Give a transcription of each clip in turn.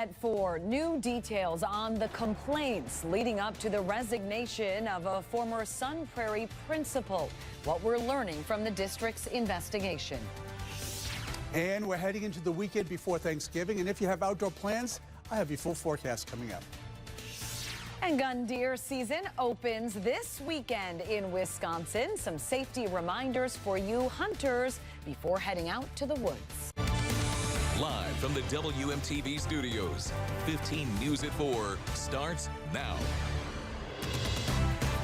At 4, new details on the complaints leading up to the resignation of a former Sun Prairie principal. What we're learning from the district's investigation. And we're heading into the weekend before Thanksgiving. And if you have outdoor plans, I have your full forecast coming up. And gun deer season opens this weekend in Wisconsin. Some safety reminders for you hunters before heading out to the woods. Live from the WMTV studios, 15 News at 4 starts now.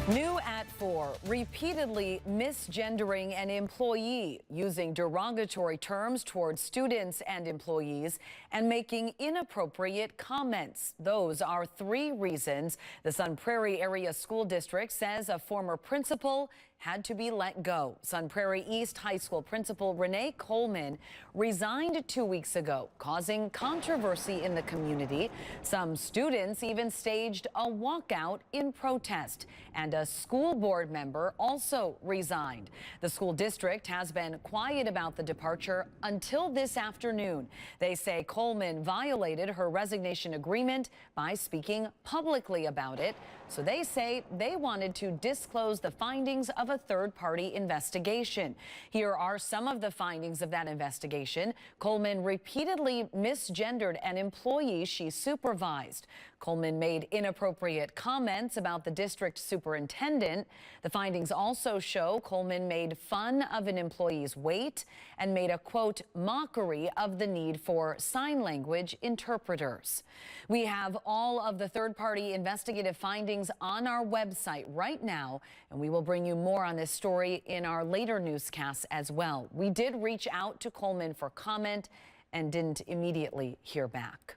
New at 4, repeatedly misgendering an employee, using derogatory terms towards students and employees, and making inappropriate comments. Those are 3 reasons the Sun Prairie Area School District says a former principal had to be let go. Sun Prairie East High School principal Renee Coleman resigned 2 weeks ago, causing controversy in the community. Some students even staged a walkout in protest, and a school board member also resigned. The school district has been quiet about the departure until this afternoon. They say Coleman violated her resignation agreement by speaking publicly about it. So they say they wanted to disclose the findings of a third-party investigation. Here are some of the findings of that investigation. Coleman repeatedly misgendered an employee she supervised. Coleman made inappropriate comments about the district superintendent. The findings also show Coleman made fun of an employee's weight and made a, quote, mockery of the need for sign language interpreters. We have all of the third-party investigative findings on our website right now, and we will bring you more on this story in our later newscasts as well. We did reach out to Coleman for comment and didn't immediately hear back.